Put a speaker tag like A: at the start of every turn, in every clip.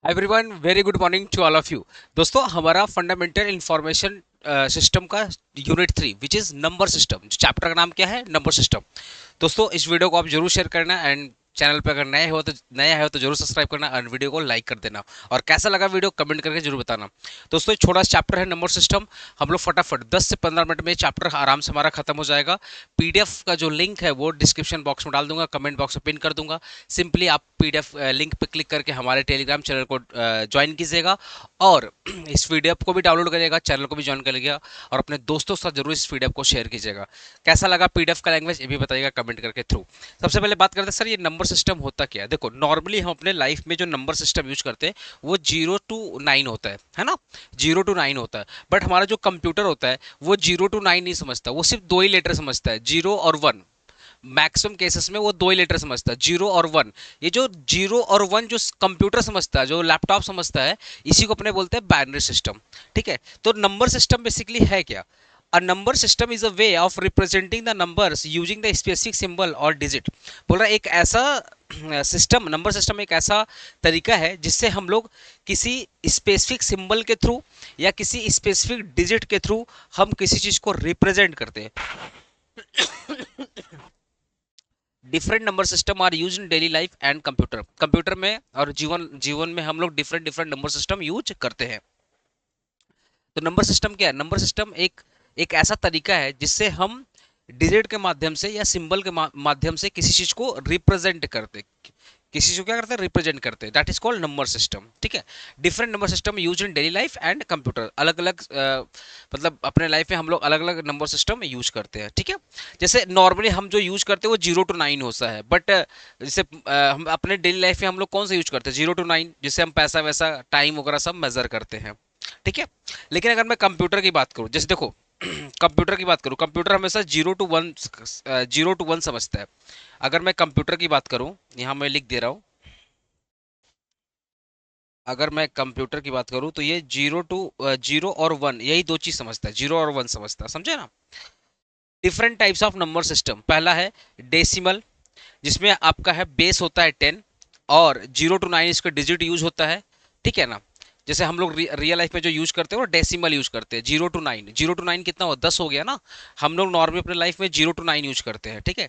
A: Everyone very good morning to all of you. दोस्तों, हमारा fundamental information system का unit 3 which is number system, chapter का नाम क्या है? Number system. दोस्तों, इस वीडियो को आप जरूर शेयर करना एंड चैनल पर अगर नया है तो जरूर सब्सक्राइब करना और वीडियो को लाइक कर देना। और कैसा लगा वीडियो कमेंट करके जरूर बताना। दोस्तों, एक छोटा सा चैप्टर है नंबर सिस्टम। हम लोग फटाफट 10 से 15 मिनट में चैप्टर आराम से हमारा खत्म हो जाएगा। पीडीएफ का जो लिंक है वो डिस्क्रिप्शन बॉक्स में डाल दूंगा, कमेंट बॉक्स में पिन कर दूंगा। सिंपली आप पीडीएफ लिंक पे क्लिक करके हमारे टेलीग्राम चैनल को ज्वाइन कीजिएगा और इस पीडीएफ को भी डाउनलोड करिएगा, चैनल को भी ज्वाइन करिएगा और अपने दोस्तों के साथ जरूर इस पीडीएफ को शेयर कीजिएगा। कैसा लगा पीडीएफ का लैंग्वेज ये भी बताइएगा कमेंट करके थ्रू। सबसे पहले बात करते हैं सर, ये नंबर सिस्टम होता क्या है। देखो, नॉर्मली हम अपने लाइफ में जो नंबर सिस्टम यूज करते हैं वो 0 to 9 होता है ना। 0 to 9 होता है। बट हमारा जो कंप्यूटर होता है वो 0 to 9 नहीं समझता, वो सिर्फ दो ही लेटर समझता है, 0 और 1। मैक्सिमम केसेस में वो दो ही लेटर समझता है, 0 और 1। ये जो 0 और 1 जो कंप्यूटर समझता है, जो लैपटॉप समझता है, इसी को अपने बोलते हैं बाइनरी सिस्टम। ठीक है, तो नंबर सिस्टम बेसिकली है क्या? A number system is a way of representing the numbers using the specific symbol or digit। बोल रहा है एक ऐसा सिस्टम, नंबर सिस्टम एक ऐसा तरीका है जिससे हम लोग किसी स्पेसिफिक सिंबल के थ्रू या किसी स्पेसिफिक डिजिट के थ्रू हम किसी चीज को रिप्रेजेंट करते हैं। Different number system are use in daily life and computer. Computer में और जीवन जीवन में हम लोग different different number system use करते हैं। तो नंबर सिस्टम क्या है? नंबर सिस्टम एक एक ऐसा तरीका है जिससे हम डिजिट के माध्यम से या सिंबल के माध्यम से किसी चीज को रिप्रेजेंट करते, किसी चीज को क्या करते हैं? रिप्रेजेंट करते हैं। That is called number system. ठीक है, different number system use in daily life and computer. अलग अलग मतलब अपने लाइफ में हम लोग अलग अलग नंबर सिस्टम यूज करते हैं। ठीक है, जैसे नॉर्मली हम जो यूज करते हैं वो 0 to 9 होता है। बट जैसे हम अपने डेली लाइफ में हम लोग कौन सा यूज करते हैं? 0 to 9, जिससे हम पैसा वैसा टाइम वगैरह सब मेजर करते हैं। ठीक है, लेकिन अगर मैं कंप्यूटर की बात करूं, जैसे देखो कंप्यूटर की बात करूं, कंप्यूटर हमेशा 0 to 1, 0 to 1 समझता है। अगर मैं कंप्यूटर की बात करूं, यहां मैं लिख दे रहा हूं, अगर मैं कंप्यूटर की बात करूं तो ये 0 और 1 यही दो चीज समझता है, 0 और 1 समझता है, समझे ना। Different types of number system, पहला है डेसिमल, जिसमें आपका है बेस होता है 10 और 0 to 9 इसका डिजिट यूज होता है। ठीक है ना, जैसे हम लोग रियल लाइफ में जो यूज करते हैं वो डेसिमल यूज करते हैं। 0 to 9, 0 to 9 कितना हो? 10 हो गया ना। हम लोग नॉर्मली अपने लाइफ में 0 to 9 यूज करते हैं। ठीक है,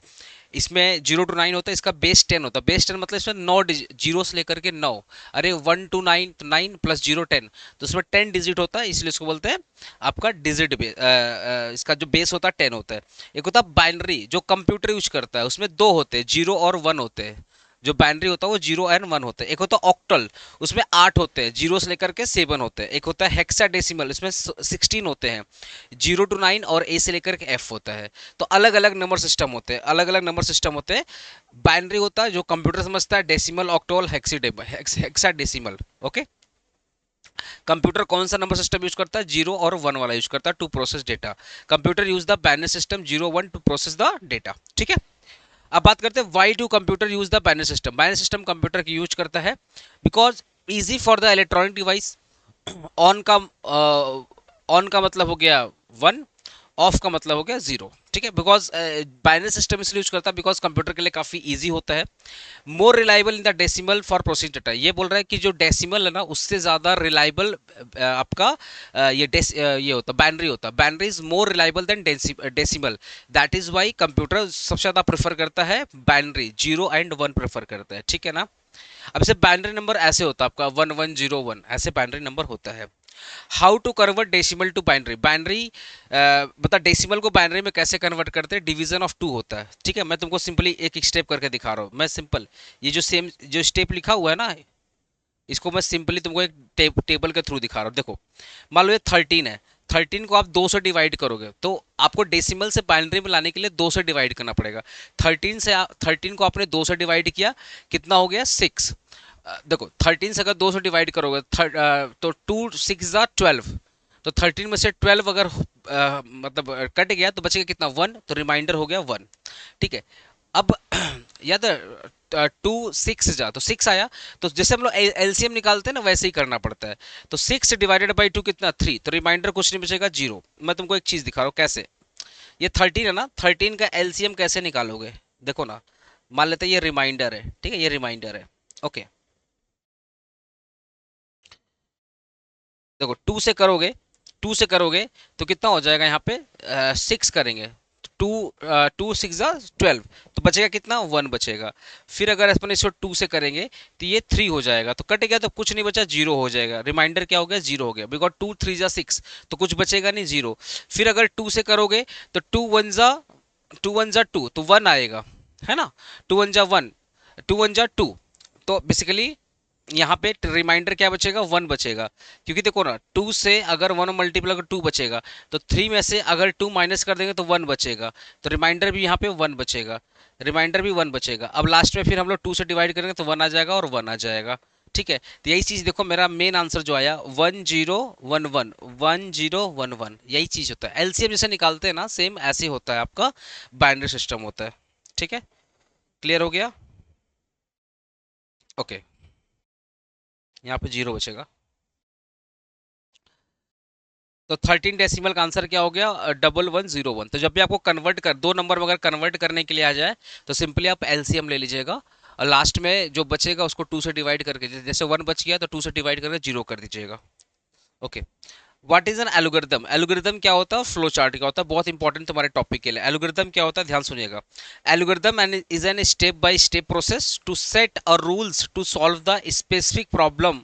A: इसमें 0 to 9 होता है, इसका बेस 10 होता है। बेस 10 मतलब इसमें 9 जीरो से लेकर के 9। अरे 1 to 9 तो 9 प्लस 0 10, तो इसमें 10 डिजिट होता है, इसलिए इसको बोलते हैं आपका डिजिट इसका जो बेस होता है 10 होता है। एक होता है बाइनरी, जो कंप्यूटर यूज करता है, उसमें दो होते हैं, 0 और 1 होते हैं। जो बाइनरी होता है वो 0 और 1 होते हैं। एक होता है ऑक्टल, उसमें 8 होते हैं, 0 से लेकर के 7 होते हैं। एक होता है हेक्साडेसिमल, इसमें 16 होते हैं, 0 to 9 और ए से लेकर के एफ होता है। तो अलग अलग नंबर सिस्टम होते हैं, अलग अलग नंबर सिस्टम होते हैं। बाइनरी होता है जो कंप्यूटर समझता है, decimal, octal, hexadecimal. Okay, computer कौन सा नंबर सिस्टम यूज करता है? 0 और 1 वाला यूज करता है to process data. Computer use the binary system 0 1 to process the data. ठीक है, अब बात करते हैं why do computer use the binary system. Binary system computer की यूज करता है because easy for the electronic device. On का ऑन का मतलब हो गया 1, ऑफ का मतलब हो गया 0। ठीक है, बिकॉज बाइनरी सिस्टम इसलिए यूज करता है बिकॉज कंप्यूटर के लिए काफी इजी होता है। More reliable in the decimal for process data. ये बोल रहा है कि जो डेसिमल है ना उससे ज्यादा रिलायबल आपका ये होता है बाइनरी होता है। Binary is more reliable than decimal. That is why computer सबसे ज्यादा प्रेफर करता है बाइनरी, 0 and 1 प्रेफर करता है। ठीक है ना, अब से बाइनरी नंबर ऐसे होता है आपका 1101, ऐसे बाइनरी नंबर होता है। How to convert decimal to binary. Binary बता, डेसिमल को बाइनरी में कैसे कन्वर्ट करते हैं? डिवीजन ऑफ 2 होता है। ठीक है, मैं तुमको सिंपली एक एक स्टेप करके दिखा रहा हूँ। मैं सिंपल ये जो सेम जो स्टेप लिखा हुआ है ना, इसको मैं सिंपली तुमको एक टेबल के थ्रू दिखा रहा हूँ। देखो, मान लो ये 13 है, 13 को आप 2 से डिवाइड करोगे तो आपको डेसिमल से बाइनरी में लाने के लिए 2 से डिवाइड करना पड़ेगा। 13 को आपने 2 से डिवाइड किया, कितना हो गया? 6। देखो 13 से अगर 2 से डिवाइड करोगे तो 2 6 12, तो 13 में से 12 अगर मतलब कट गया तो बचेगा कितना? 1, तो रिमाइंडर हो गया 1। ठीक है, अब याद है 2 6 तो 6 आया, तो जैसे हम लोग एलसीएम निकालते हैं ना वैसे ही करना पड़ता है। तो 6 डिवाइडेड बाई 2 कितना? 3, तो रिमाइंडर कुछ नहीं बचेगा 0। मैं तुमको एक चीज दिखा रहा हूँ कैसे। ये 13 है ना, 13 का एलसीएम कैसे निकालोगे? देखो ना, मान लेते हैं ये रिमाइंडर है। ठीक है, ये रिमाइंडर है। ओके, देखो 2 से करोगे तो कितना हो जाएगा यहाँ पे, 6 करेंगे, टू, 2 6 12, तो बचेगा कितना, 1 बचेगा। फिर अगर अपन इसको 2 से करेंगे तो ये 3 हो जाएगा, तो कट गया तो कुछ नहीं बचा, 0 हो जाएगा। रिमाइंडर क्या हो गया, 0 हो गया, बिकॉज 2 3 6, तो कुछ बचेगा नहीं, 0। फिर अगर 2 से करोगे तो 2 1 जा 2 तो 1 आएगा, है ना, 2 1 जा 1, 2 1 जा 2, तो बेसिकली यहाँ पे रिमाइंडर क्या बचेगा, 1 बचेगा। क्योंकि देखो ना, 2 से अगर 1 मल्टीपल अगर 2 बचेगा, तो 3 में से अगर 2 माइनस कर देंगे तो 1 बचेगा, तो रिमाइंडर भी यहाँ पे 1 बचेगा, रिमाइंडर भी 1 बचेगा। अब लास्ट में फिर हम लोग 2 से डिवाइड करेंगे तो 1 आ जाएगा और 1 आ जाएगा। ठीक है, तो यही चीज देखो, मेरा मेन आंसर जो आया 1011, 1011, यही चीज होता है। एलसीएम जैसे निकालते हैं ना, सेम ऐसे होता है आपका बाइनरी सिस्टम होता है। ठीक है, क्लियर हो गया। ओके, यहाँ पे 0 बचेगा। तो 13 डेसिमल का आंसर क्या हो गया, 1101। तो जब भी आपको कन्वर्ट कर, दो नंबर में अगर कन्वर्ट करने के लिए आ जाए तो सिंपली आप एलसीएम ले लीजिएगा, और लास्ट में जो बचेगा उसको 2 से डिवाइड करके, जैसे 1 बच गया तो 2 से डिवाइड करके 0 कर दीजिएगा। Okay, what is an algorithm. Algorithm क्या होता है, फ्लो चार्ट क्या होता है, बहुत इंपॉर्टेंट तुम्हारे टॉपिक के लिए। एल्गोरिदम क्या होता है, ध्यान सुनिएगा। Algorithm is an step by step process to set a rules to solve the specific problem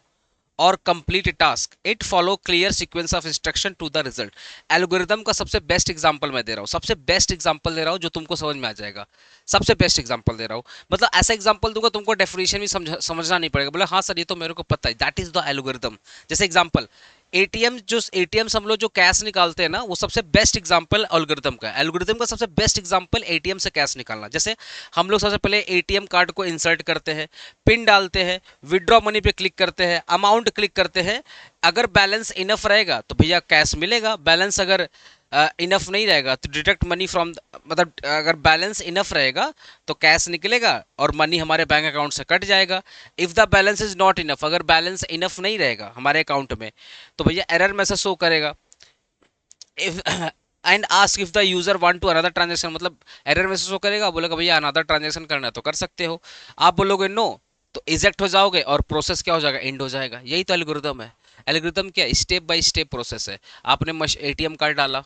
A: और complete task. It follow clear sequence of instruction to the result. Algorithm का सबसे बेस्ट एग्जांपल मैं दे रहा हूँ, सबसे बेस्ट एग्जांपल दे रहा हूँ जो तुमको समझ में आ जाएगा। सबसे बेस्ट एग्जांपल दे रहा हूँ, मतलब ऐसा एग्जांपल दूंगा तुमको डेफिनेशन भी समझना नहीं पड़ेगा, बोले हाँ सर ये तो मेरे को पता है, दैट इज द एल्गोरिदम। जैसे एग्जांपल, एटीएम, जो एटीएम हम लोग जो कैश निकालते हैं ना, वो सबसे बेस्ट एग्जांपल एल्गोरिदम का। एल्गोरिदम का सबसे बेस्ट एग्जांपल एटीएम से कैश निकालना। जैसे हम लोग सबसे पहले एटीएम कार्ड को इंसर्ट करते हैं, पिन डालते हैं, विड्रॉ मनी पे क्लिक करते हैं, अमाउंट क्लिक करते हैं। अगर बैलेंस इनफ रहेगा तो भैया कैश मिलेगा, बैलेंस अगर इनफ नहीं रहेगा तो डिडक्ट मनी फ्रॉम, मतलब अगर बैलेंस इनफ रहेगा तो कैश निकलेगा और मनी हमारे बैंक अकाउंट से कट जाएगा। If the balance is not enough, अगर बैलेंस इनफ नहीं रहेगा हमारे अकाउंट में तो भैया एरर मैसेज शो करेगा। If and ask if the user want to another transaction, मतलब एरर मैसेज शो करेगा, बोलेगा भैया अनदर ट्रांजेक्शन करना है तो कर सकते हो। आप बोलोगे नो तो इजेक्ट हो जाओगे और प्रोसेस क्या हो जाएगा, एंड हो जाएगा। यही तो एल्गोरिदम है। एल्गोरिदम क्या, स्टेप बाय स्टेप प्रोसेस है। आपने एटीएम कार्ड डाला,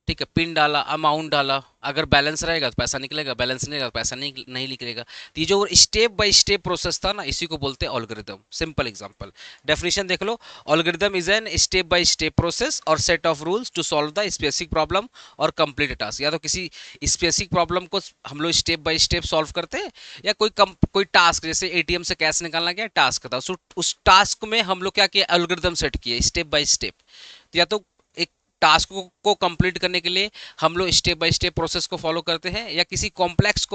A: ठीक है, पिन डाला, अमाउंट डाला, अगर बैलेंस रहेगा तो पैसा निकलेगा, बैलेंस नहीं रहेगा तो पैसा नहीं निकलेगा। तो ये जो स्टेप बाय स्टेप प्रोसेस था ना, इसी को बोलते हैं एल्गोरिदम। सिंपल एग्जांपल, डेफिनेशन देख लो। Algorithm is an step by step process और set of rules to solve the specific problem और कंप्लीट टास्क। या तो किसी स्पेसिफिक प्रॉब्लम को हम लोग स्टेप बाय स्टेप सॉल्व करते हैं, या कोई टास्क, जैसे एटीएम से कैश निकालना क्या टास्क था, उस टास्क में हम लोग क्या किया, एल्गोरिदम सेट किए स्टेप बाय स्टेप। या तो टास्क को कंप्लीट करने के लिए हम लोग स्टेप बाय स्टेप प्रोसेस को फॉलो करते हैं, या किसी कॉम्प्लेक्स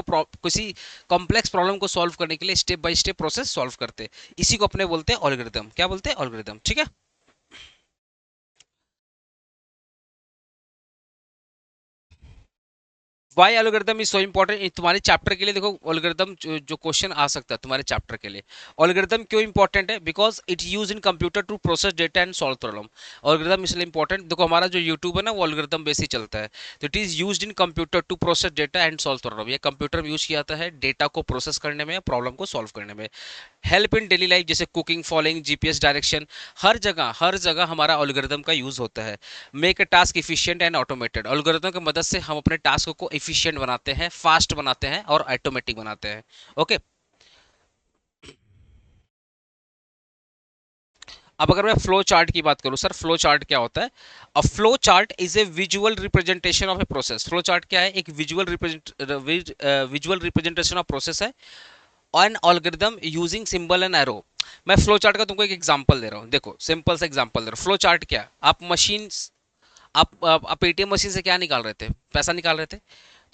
A: प्रॉब्लम को सॉल्व करने के लिए step by step process solve करते हैं। इसी को अपने बोलते हैं एल्गोरिदम। क्या बोलते हैं, एल्गोरिदम। ठीक है। Why algorithm is so important तुम्हारे चैप्टर के लिए। देखो एल्गोरिदम जो क्वेश्चन आ सकता है तुम्हारे चैप्टर के लिए, एल्गोरिदम क्यों इंपॉर्टेंट है, because it use in computer to process data and solve problem. Algorithm इसलिए इंपॉर्टेंट, देखो हमारा जो यूट्यूब है ना वो एल्गोरिदम बेस ही चलता है। तो it is use in computer to process data and solve problem. ये कंप्यूटर में यूज किया जाता है डेटा को प्रोसेस करने में, प्रॉब्लम को सॉल्व करने में। हेल्प इन डेली लाइफ, जैसे कुकिंग, फॉलोइंग जीपीएस डायरेक्शन, हर जगह हमारा एल्गोरिदम का यूज होता है। Make a task efficient and automated, algorithm की मदद से हम अपने टास्क को इफिशिएंट बनाते हैं, फास्ट बनाते हैं और ऑटोमेटिक बनाते हैं। ओके, अब अगर मैं फ्लो चार्ट की बात करूं, सर फ्लो चार्ट क्या होता है। A flow chart is a visual representation of a process. Flow chart क्या है, एक विजुअल रिप्रेजेंटेशन ऑफ प्रोसेस है। N algorithm using symbol and arrow. मैं फ्लो चार्ट का तुमको एक एग्जांपल दे रहा हूँ, देखो सिंपल सा एग्जांपल दे रहा हूँ। फ्लो चार्ट क्या है, आप एटीएम मशीन से क्या निकाल रहे थे, पैसा निकाल रहे थे।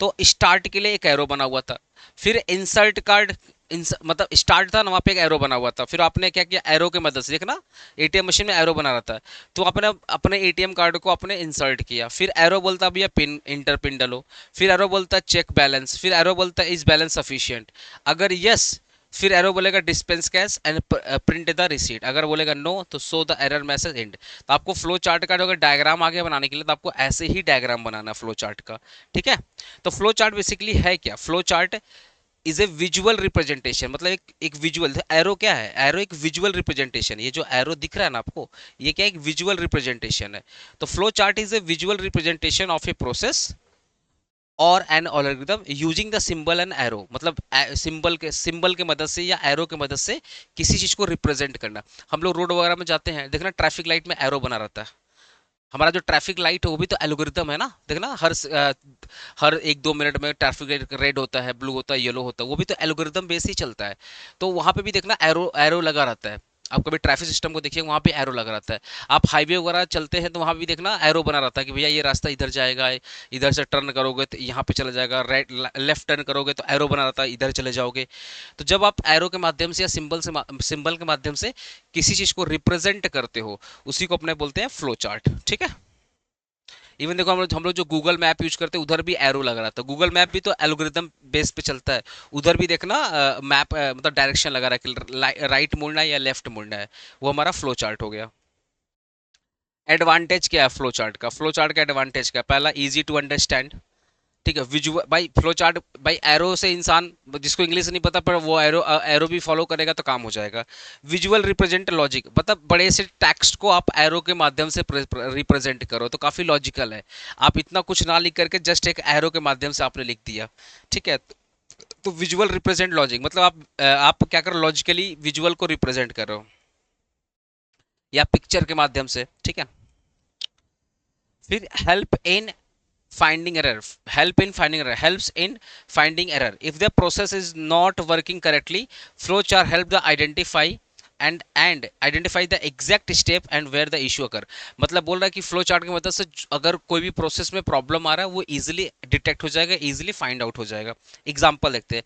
A: तो स्टार्ट के लिए एक एरो बना हुआ था, फिर इंसर्ट कार्ड, मतलब स्टार्ट था ना, वहाँ पे एक एरो बना हुआ था, फिर आपने क्या किया, एरो की मदद से, देखना एटीएम मशीन में एरो बना रहा था, तो आपने अपने एटीएम कार्ड को आपने इंसर्ट किया, फिर एरो बोलता भैया पिन, इंटर पिन डालो, फिर एरो बोलता चेक बैलेंस, फिर एरो बोलता इज बैलेंस सफिशिएंट, अगर यस फिर एरो बोलेगा dispense cash and print the receipt, अगर बोलेगा नो तो so the error message and. तो आपको फ्लो चार्ट का अगर डायग्राम आगे बनाने के लिए तो आपको ऐसे ही डायग्राम बनाना है फ्लो चार्ट का। ठीक है, तो फ्लो चार्ट बेसिकली है क्या, flow chart is a visual representation, मतलब एक विजुअल। एरो क्या है? एरो एक विजुअल रिप्रेजेंटेशन। ये जो एरो दिख रहा है ना आपको, ये क्या, एक विजुअल रिप्रेजेंटेशन है। तो flow chart is a visual representation of a process और an algorithm using the symbol and arrow, मतलब सिंबल के मदद से या एरो के मदद से किसी चीज को रिप्रेजेंट करना। हम लोग रोड वगैरह में जाते हैं, देखना ट्रैफिक लाइट में एरो बना रहता है। हमारा जो ट्रैफिक लाइट है वो भी तो एल्गोरिथम है ना, देखना हर 1-2 मिनट में ट्रैफिक रेड होता है, ब्लू होता है, येलो होता है, वो भी तो एल्गोरिथम बेस ही चलता है। तो वहां पे भी देखना एरो एरो लगा रहता है। आप कभी ट्रैफिक सिस्टम को देखिए, वहां पे एरो लगा रहता है। आप हाईवे वगैरह चलते हैं तो वहां भी देखना एरो बना रहता है कि भैया ये रास्ता इधर जाएगा, इधर से टर्न करोगे तो यहाँ पे चला जाएगा, राइट लेफ्ट टर्न करोगे तो एरो बना रहता है, इधर चले जाओगे। तो जब आप एरो के माध्यम से या सिंबल के माध्यम से किसी चीज को रिप्रेजेंट करते हो, उसी को अपने बोलते हैं फ्लो चार्ट। ठीक है। इवन देखो हम लोग जो गूगल मैप यूज करते हैं उधर भी एरो लगा रहा था। गूगल मैप भी तो एल्गोरिदम बेस पे चलता है। उधर भी देखना मैप मतलब डायरेक्शन लगा रहा है कि राइट मुड़ना है या लेफ्ट मुड़ना है। वो हमारा फ्लो चार्ट हो गया। एडवांटेज क्या है फ्लो चार्ट का? फ्लो चार्ट का एडवांटेज क्या है? पहला, इजी टू अंडरस्टैंड। ठीक है, विजुअल भाई, फ्लो चार्ट भाई, एरो से इंसान जिसको इंग्लिश नहीं पता पर वो एरो एरो भी फॉलो करेगा तो काम हो जाएगा। विजुअल रिप्रेजेंट लॉजिक, मतलब बड़े से टेक्स्ट को आप एरो के माध्यम से रिप्रेजेंट करो तो काफी लॉजिकल है। आप इतना कुछ ना लिख करके जस्ट एक एरो के माध्यम से आपने लिख दिया। ठीक है। तो विजुअल रिप्रेजेंट लॉजिक मतलब आप क्या करो, लॉजिकली विजुअल को रिप्रेजेंट कर रहे हो या पिक्चर के माध्यम से। ठीक है। फिर help in finding error, help in finding error, helps in finding error if the process is not working correctly. Flowchart help the identify and identify the exact step and where the issue occur। मतलब बोल रहा है कि flow chart की मदद से अगर कोई भी प्रोसेस में प्रॉब्लम आ रहा है वो इजीली डिटेक्ट हो जाएगा, इजीली फाइंड आउट हो जाएगा। एग्जांपल देखते हैं।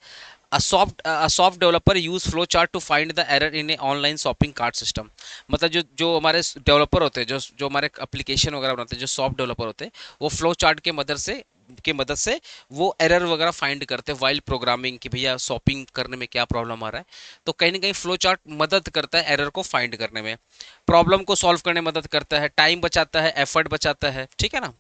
A: A soft developer use flowchart to find the error in a online shopping cart system। मतलब जो हमारे डेवलपर होते हैं, जो हमारे एप्लीकेशन वगैरह बनाते हैं, जो सॉफ्ट डेवलपर होते हैं, वो फ्लो चार्ट के मदद से वो एरर वगैरह फाइंड करते हैं वाइल प्रोग्रामिंग कि भैया शॉपिंग करने में क्या प्रॉब्लम आ रहा है। तो कहीं ना कहीं फ्लो चार्ट मदद करता है एरर को फाइंड करने में, प्रॉब्लम को सॉल्व करने में मदद करता है, टाइम बचाता है, एफर्ट बचाता है। ठीक है ना।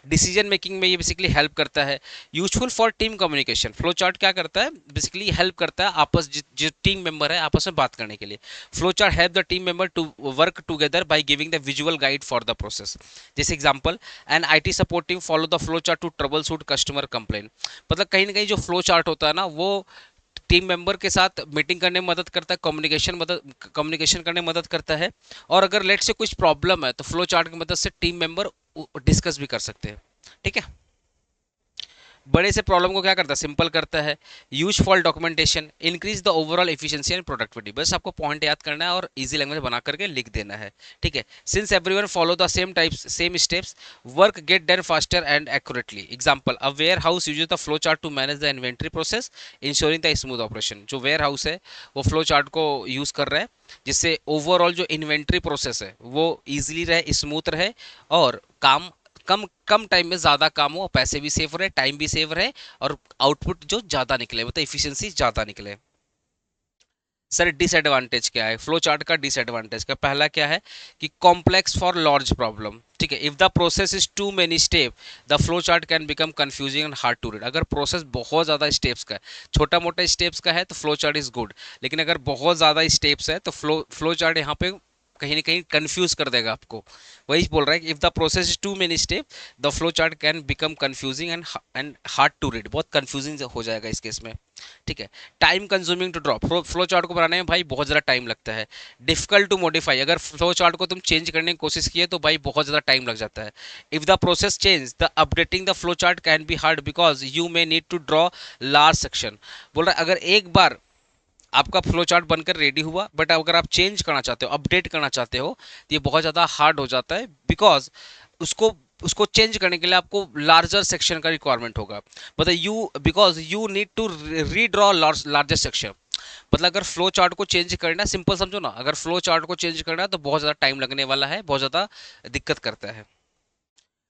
A: डिसीजन मेकिंग में ये बेसिकली हेल्प करता है। Useful for team communication, flow chart क्या करता है, बेसिकली हेल्प करता है आपस जो टीम मेंबर है आपस में बात करने के लिए। Flow chart help the team member to work together by giving the visual guide for the process. जैसे example, an IT support team follow the flow chart to trouble shoot customer complain. मतलब कहीं ना कहीं जो flow chart होता है ना, वो टीम मेंबर के साथ मीटिंग करने में मदद करता है, कम्युनिकेशन करने में मदद करता है। और अगर लेट से कुछ प्रॉब्लम है तो फ्लो चार्ट की मदद से टीम मेंबर डिस्कस भी कर सकते हैं। ठीक है। बड़े से प्रॉब्लम को क्या करता है, सिंपल करता है। Use for documentation, increase the overall efficiency and productivity. बस आपको पॉइंट याद करना है और इजी लैंग्वेज बना करके लिख देना है। ठीक है। Since everyone follow the same steps, work get done faster and accurately. Example, a warehouse uses the flow chart to manage the inventory process, ensuring the smooth operation. जो warehouse है वो flow chart को use कर रहा है जिससे overall जो inventory process है वो इजीली रहे, स्मूथ रहे, और काम कम कम टाइम में ज्यादा काम हो, पैसे भी सेव रहे, टाइम भी सेव रहे, और आउटपुट जो ज्यादा निकले, मतलब इफिशियंसी ज्यादा निकले। सर डिसएडवांटेज क्या है फ्लो चार्ट का? डिसएडवांटेज का पहला क्या है कि कॉम्प्लेक्स फॉर लार्ज प्रॉब्लम। ठीक है। If the process is too many step, the flow chart can become confusing and hard to read. अगर प्रोसेस बहुत ज्यादा स्टेप्स का है, छोटा मोटा स्टेप्स का है तो फ्लो चार्ट इज गुड, लेकिन अगर बहुत ज्यादा स्टेप्स है तो फ्लो चार्ट यहाँ पे कहीं ना कहीं कंफ्यूज कर देगा आपको। वही बोल रहा है कि if the process is too many step, the flow chart can become confusing and hard to read. बहुत कंफ्यूजिंग हो जाएगा इस केस में। ठीक है। Time consuming to drop, flow chart को बनाने में भाई बहुत ज़्यादा टाइम लगता है। डिफिकल्ट टू मॉडिफाई, अगर फ्लो चार्ट को तुम चेंज करने की कोशिश किए तो भाई बहुत ज़्यादा टाइम लग जाता है। If the process change, the updating the flow chart can be hard because you may need to draw large section. बोल रहा है अगर एक बार आपका फ्लो चार्ट बनकर रेडी हुआ, बट अगर आप चेंज करना चाहते हो, अपडेट करना चाहते हो, तो ये बहुत ज़्यादा हार्ड हो जाता है, बिकॉज उसको उसको चेंज करने के लिए आपको लार्जर सेक्शन का रिक्वायरमेंट होगा। मतलब because you need to redraw larger section. मतलब अगर फ्लो चार्ट को चेंज करना है, सिंपल समझो ना, अगर फ्लो चार्ट को चेंज करना है तो बहुत ज़्यादा टाइम लगने वाला है, बहुत ज़्यादा दिक्कत करता है।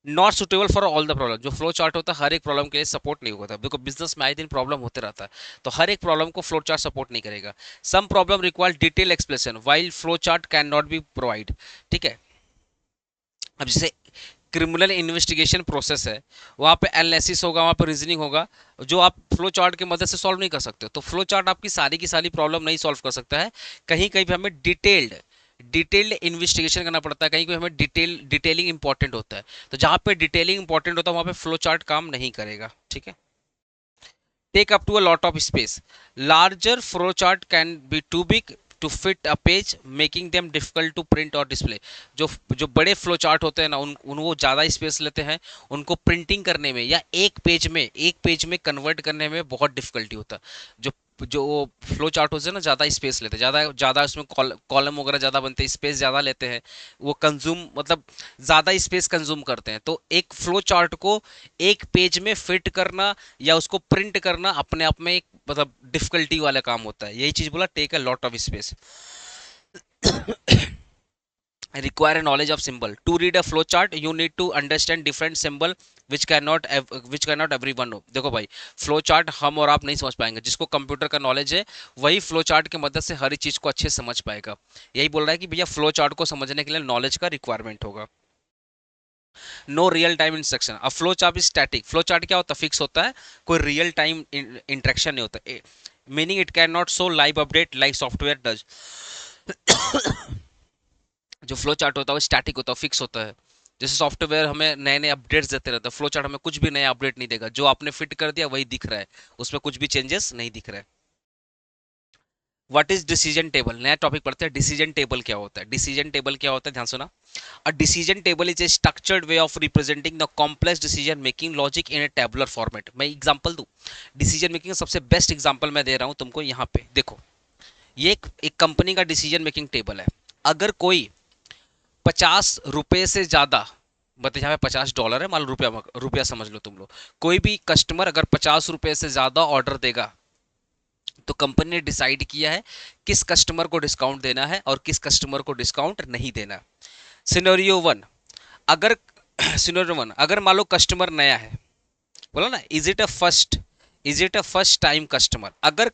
A: Not suitable for all the problem, जो फ्लो चार्ट होता है हर एक प्रॉब्लम के लिए सपोर्ट नहीं होता, बिकॉज बिजनेस में आए दिन प्रॉब्लम होते रहता है, तो हर एक प्रॉब्लम को फ्लो चार्ट सपोर्ट नहीं करेगा। Some problem require detail explanation while flow chart can not be provide. ठीक है। अब जैसे क्रिमिनल इन्वेस्टिगेशन प्रोसेस है, वहाँ पे एनालिसिस होगा, वहाँ पे रीजनिंग होगा, जो आप फ्लो चार्ट की मदद से सॉल्व नहीं कर सकते। तो फ्लो चार्ट आपकी सारी की सारी प्रॉब्लम नहीं सॉल्व कर सकता है, कहीं कहीं पे हमें डिटेल्ड इन्वेस्टिगेशन करना पड़ता है, कहीं कहीं हमें डिटेलिंग इंपॉर्टेंट होता है। तो जहाँ पे डिटेलिंग इंपॉर्टेंट होता है वहाँ पे फ्लो चार्ट काम नहीं करेगा, ठीक है। take up to a lot of space. Larger flowchart can be too big to fit a page, making them difficult to print or display. जो जो बड़े फ्लो चार्ट होते हैं ना, उन वो ज़्यादा स्पेस लेते हैं, उनको प्रिंटिंग करने में या एक पेज में कन्वर्ट करने में बहुत डिफिकल्टी होता है। जो जो फ्लो चार्ट होते हैं ना, ज़्यादा स्पेस लेते हैं, ज़्यादा ज़्यादा उसमें कॉलम वगैरह ज़्यादा बनते हैं, स्पेस ज़्यादा लेते हैं, वो कंज्यूम मतलब ज़्यादा स्पेस कंज्यूम करते हैं। तो एक फ्लो चार्ट को एक पेज में फिट करना या उसको प्रिंट करना अपने आप में एक मतलब डिफिकल्टी वाला काम होता है। यही चीज बोला, take a lot of space, require a knowledge of symbol to read a flow chart. You need to understand different symbol which cannot everyone know. देखो भाई, फ्लो चार्ट हम और आप नहीं समझ पाएंगे, जिसको कंप्यूटर का नॉलेज है वही फ्लो चार्ट की मदद से हर चीज को अच्छे से समझ पाएगा। यही बोल रहा है कि भैया फ्लो चार्ट को समझने के लिए नॉलेज का रिक्वायरमेंट होगा। नो रियल टाइम इंस्ट्रक्शन, अब flow chart is static. Flow chart क्या होता है, फिक्स होता है, कोई रियल टाइम इंटरेक्शन नहीं होता, meaning it can not show live update like software does. जो फ्लो चार्ट होता है वो स्टैटिक होता है, फिक्स होता है। जैसे सॉफ्टवेयर हमें नए नए अपडेट्स देते रहता है, फ्लो चार्ट हमें कुछ भी नया अपडेट नहीं देगा, जो आपने फिट कर दिया वही दिख रहा है, उसमें कुछ भी चेंजेस नहीं दिख रहा है। व्हाट इज डिसीजन टेबल, नया टॉपिक पढ़ते हैं। डिसीजन टेबल क्या होता है, डिसीजन टेबल क्या होता है, ध्यान सुना। A decision table is a structured way of representing the complex decision making logic in a tabular format. मैं एग्जांपल दूं, डिसीजन मेकिंग का सबसे बेस्ट एग्जांपल मैं दे रहा हूं तुमको। यहाँ पे देखो, ये एक कंपनी का डिसीजन मेकिंग टेबल है। अगर कोई 50 रुपए से ज्यादा, मतलब यहाँ पे $50 है, मान लो रुपया रुपया समझ लो तुम लोग, कोई भी कस्टमर अगर 50 रुपए से ज्यादा ऑर्डर देगा तो कंपनी ने डिसाइड किया है किस कस्टमर को डिस्काउंट देना है और किस कस्टमर को डिस्काउंट नहीं देना। सिनेरियो वन, अगर सिनेरियो वन, अगर मान लो कस्टमर नया है, बोला ना, is it a first time customer. अगर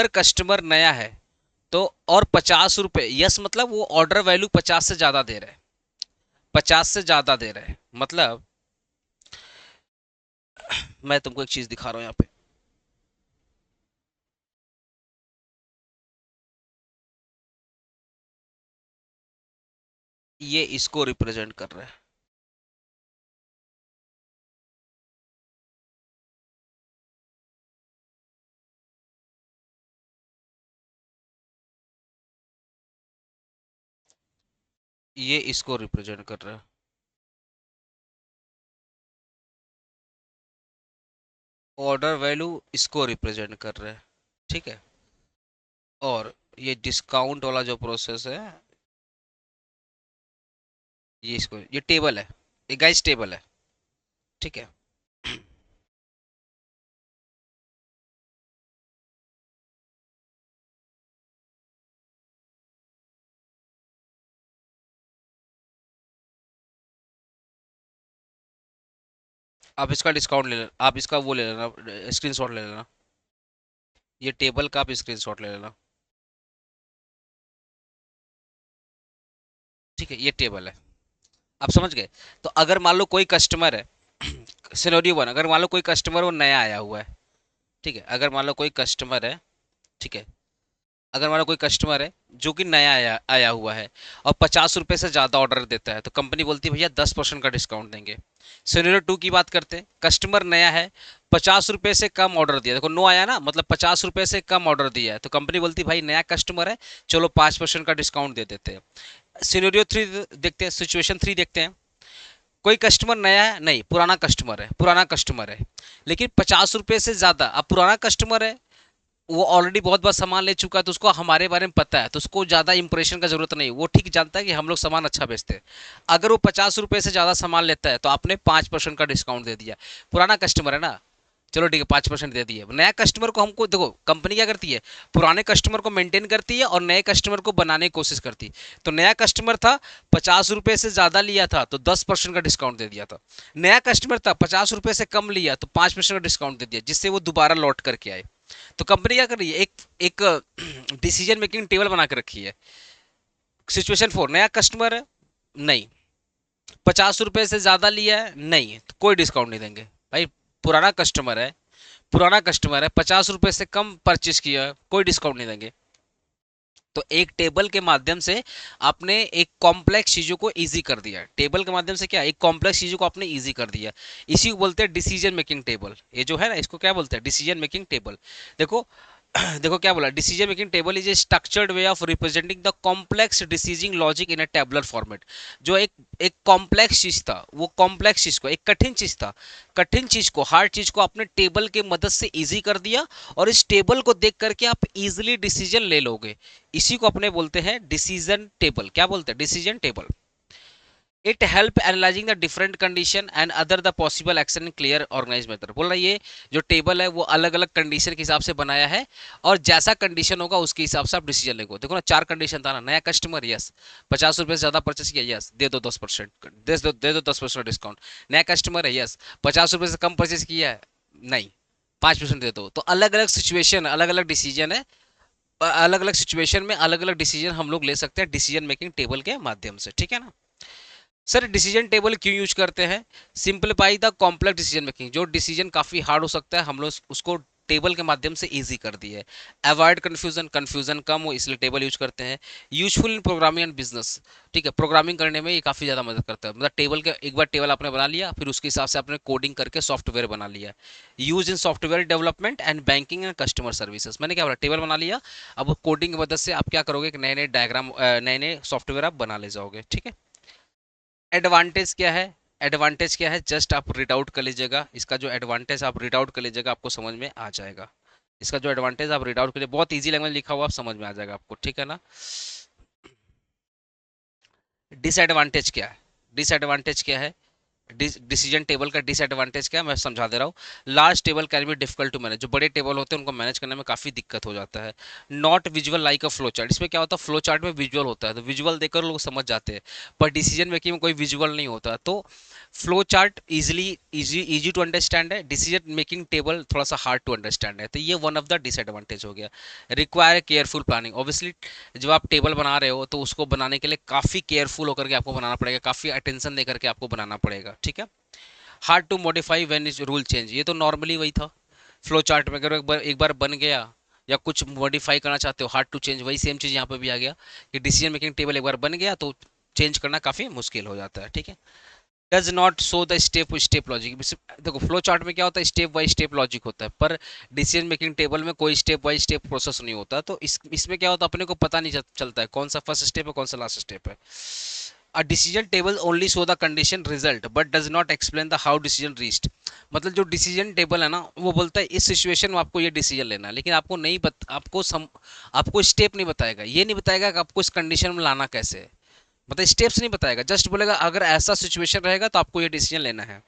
A: कस्टमर नया है तो, और 50 रुपए, यस मतलब वो ऑर्डर वैल्यू 50 से ज्यादा दे रहे हैं, 50 से ज्यादा दे रहे हैं, मतलब मैं तुमको एक चीज दिखा रहा हूं यहाँ पे, ये इसको रिप्रेजेंट कर रहा है। ये इसको रिप्रेजेंट कर रहा है। ऑर्डर वैल्यू इसको रिप्रेजेंट कर रहा है, ठीक है। और ये डिस्काउंट वाला जो प्रोसेस है, ये इसको, ये टेबल है, ये गाइस टेबल है, ठीक है। आप इसका डिस्काउंट ले लेना, आप इसका वो ले लेना, स्क्रीनशॉट ले लेना, ये टेबल का आप स्क्रीनशॉट ले लेना, ठीक है, ये टेबल है। आप समझ गए। तो अगर मान लो कोई कस्टमर है, सिनेरियो वन, अगर मान लो कोई कस्टमर वो नया आया हुआ है, ठीक है, अगर मान लो कोई कस्टमर है, ठीक है, अगर मान लो कोई कस्टमर है जो कि नया आया आया हुआ है और 50 रुपए से ज़्यादा ऑर्डर देता है, तो कंपनी बोलती है भैया 10% का डिस्काउंट देंगे। सिनेरियो टू की बात करते हैं, कस्टमर नया है, 50 रुपए से कम ऑर्डर दिया, देखो नो आया ना, मतलब 50 रुपए से कम ऑर्डर दिया है, तो कंपनी बोलती है भाई नया कस्टमर है, चलो 5% का डिस्काउंट दे देते हैं। सिनेरियो थ्री देखते हैं, सिचुएशन थ्री देखते हैं। कोई कस्टमर नया है नहीं, पुराना कस्टमर है, लेकिन 50 रुपए से ज़्यादा, अब पुराना कस्टमर है, वो ऑलरेडी बहुत बार सामान ले चुका है, तो उसको हमारे बारे में पता है, तो उसको ज़्यादा इंप्रेशन का जरूरत नहीं, वो ठीक जानता है कि हम लोग सामान अच्छा बेचते हैं। अगर वो 50 रुपए से ज़्यादा सामान लेता है तो आपने 5% का डिस्काउंट दे दिया। पुराना कस्टमर है ना, चलो ठीक है 5% दे दिए। नया कस्टमर को हमको देखो, कंपनी क्या करती है, पुराने कस्टमर को मेंटेन करती है और नए कस्टमर को बनाने की कोशिश करती है। तो नया कस्टमर था, 50 रुपए से ज़्यादा लिया था तो 10% का डिस्काउंट दे दिया था। नया कस्टमर था, 50 रुपए से कम लिया तो 5% का डिस्काउंट दे दिया, जिससे वो दोबारा लौट करके आए। तो कंपनी क्या कर रही है, एक एक डिसीजन मेकिंग टेबल बना के रखी है। सिचुएशन फोर, नया कस्टमर है नहीं, ₹50 से ज्यादा लिया है नहीं तो कोई डिस्काउंट नहीं देंगे भाई। पुराना कस्टमर है, पुराना कस्टमर है, ₹50 से कम परचेज किया है, कोई डिस्काउंट नहीं देंगे। तो एक टेबल के माध्यम से आपने एक कॉम्प्लेक्स चीजों को इजी कर दिया। टेबल के माध्यम से क्या, एक कॉम्प्लेक्स चीजों को आपने इजी कर दिया। इसी को बोलते हैं डिसीजन मेकिंग टेबल। ये जो है ना, इसको क्या बोलते हैं, डिसीजन मेकिंग टेबल। देखो देखो क्या बोला, decision making table is a structured way of representing the complex deciding logic in a tabular format. जो एक एक कॉम्प्लेक्स चीज था, वो कॉम्प्लेक्स चीज को, एक कठिन चीज था, कठिन चीज को, हार्ड चीज को आपने टेबल के मदद से इजी कर दिया, और इस टेबल को देख करके आप इजीली डिसीजन ले लोगे। इसी को अपने बोलते हैं डिसीजन टेबल। क्या बोलते हैं, decision table. It help analysing the different condition and other the possible action in clear organise method. बोल रहा है ये जो टेबल है वो अलग अलग कंडीशन के हिसाब से बनाया है, और जैसा कंडीशन होगा उसके हिसाब से आप डिसीजन लेंगे। देखो ना, 4 कंडीशन था ना, नया कस्टमर यस, ₹50 से ज्यादा परचेस किया यस, दे दो 10%, दे दो 10% डिस्काउंट। नया कस्टमर है यस, ₹50 से कम परचेस किया है नहीं, 5% दे दो। तो अलग अलग सिचुएशन, अलग अलग डिसीजन है, अलग अलग सिचुएशन में अलग अलग डिसीजन हम लोग ले सकते हैं डिसीजन मेकिंग टेबल के माध्यम से, ठीक है ना। सर डिसीजन टेबल क्यों यूज करते हैं, simplify the complex decision making. जो डिसीजन काफी हार्ड हो सकता है, हम लोग उसको टेबल के माध्यम से इजी कर दिए है। अवॉइड कंफ्यूजन, कंफ्यूजन कम हो इसलिए टेबल यूज करते हैं। Useful in programming and business, ठीक है, प्रोग्रामिंग करने में ये काफी ज्यादा मदद करता है। मतलब टेबल के, एक बार टेबल आपने बना लिया, फिर उसके हिसाब से आपने कोडिंग करके सॉफ्टवेयर बना लिया। Use in software development and banking and customer services. मैंने क्या बोला, टेबल बना लिया, अब कोडिंग की मदद से आप क्या करोगे, नए नए डायग्राम, नए नए सॉफ्टवेयर आप बना ले जाओगे, ठीक है। एडवांटेज क्या है, एडवांटेज क्या है, जस्ट आप रीड आउट कर लीजिएगा। इसका जो एडवांटेज आप रीड आउट कर लीजिएगा, आपको समझ में आ जाएगा। इसका जो एडवांटेज आप रीड आउट करिए, बहुत इजी लैंग्वेज लिखा हुआ, आप समझ में आ जाएगा आपको, ठीक है ना। डिसएडवांटेज क्या है, डिसएडवांटेज क्या है, डिसीजन टेबल का डिसएडवांटेज क्या है मैं समझा दे रहा हूँ। Large table can be difficult to manage. जो बड़े टेबल होते हैं उनको मैनेज करने में काफी दिक्कत हो जाता है। Not visual like a flow chart. इसमें क्या होता है, फ्लो चार्ट में विजुअल होता है, तो विजुअल देखकर लोग समझ जाते हैं, पर डिसीजन मेकिंग में कोई विजुअल नहीं होता। तो flow chart easily easy to understand है, डिसीजन मेकिंग टेबल थोड़ा सा हार्ड टू अंडरस्टैंड है, तो ये वन ऑफ द डिसएडवांटेज हो गया। Require careful planning. ऑब्वियसली जब आप टेबल बना रहे हो तो उसको बनाने के लिए काफी केयरफुल होकर के आपको बनाना पड़ेगा, काफी अटेंशन देकर के आपको बनाना पड़ेगा, ठीक है। Hard to modify when is rule change. ये तो नॉर्मली वही था, फ्लो चार्ट में अगर एक बार बन गया या कुछ मॉडिफाई करना चाहते हो, हार्ड टू चेंज, वही सेम चीज यहाँ पे भी आ गया कि डिसीजन मेकिंग टेबल एक बार बन गया तो चेंज करना काफी मुश्किल हो जाता है, ठीक है। Does not show the step step logic. देखो फ्लो चार्ट में क्या होता है, स्टेप बाय स्टेप लॉजिक होता है, पर डिसीजन मेकिंग टेबल में कोई स्टेप बाय स्टेप प्रोसेस नहीं होता। तो इसमें क्या होता है, अपने को पता नहीं चलता है कौन सा फर्स्ट स्टेप है, कौन सा लास्ट स्टेप है। A decision table only show the condition result but does not explain the how decision reached। मतलब जो डिसीजन टेबल है ना, वो बोलता है इस सिचुएशन में आपको ये डिसीजन लेना है, लेकिन आपको नहीं आपको स्टेप नहीं बताएगा, ये नहीं बताएगा कि आपको इस कंडीशन में लाना कैसे है। मतलब स्टेप्स नहीं बताएगा, जस्ट बोलेगा अगर ऐसा सिचुएशन रहेगा तो आपको ये डिसीजन लेना है।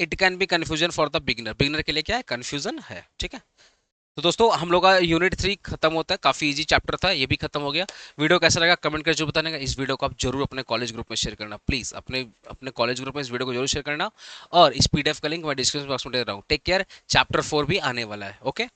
A: It can be confusion for the beginner. Beginner के लिए क्या है, कंफ्यूजन है, ठीक है। तो दोस्तों हम लोग का यूनिट 3 खत्म होता है, काफी इजी चैप्टर था, ये भी खत्म हो गया। वीडियो कैसा लगा कमेंट करके जो बताने का। इस वीडियो को आप जरूर अपने कॉलेज ग्रुप में शेयर करना, प्लीज अपने अपने कॉलेज ग्रुप में इस वीडियो को जरूर शेयर करना, और इस पीडीएफ का लिंक मैं डिस्क्रिप्शन बॉक्स में दे रहा हूँ। टेक केयर, चैप्टर 4 भी आने वाला है, ओके।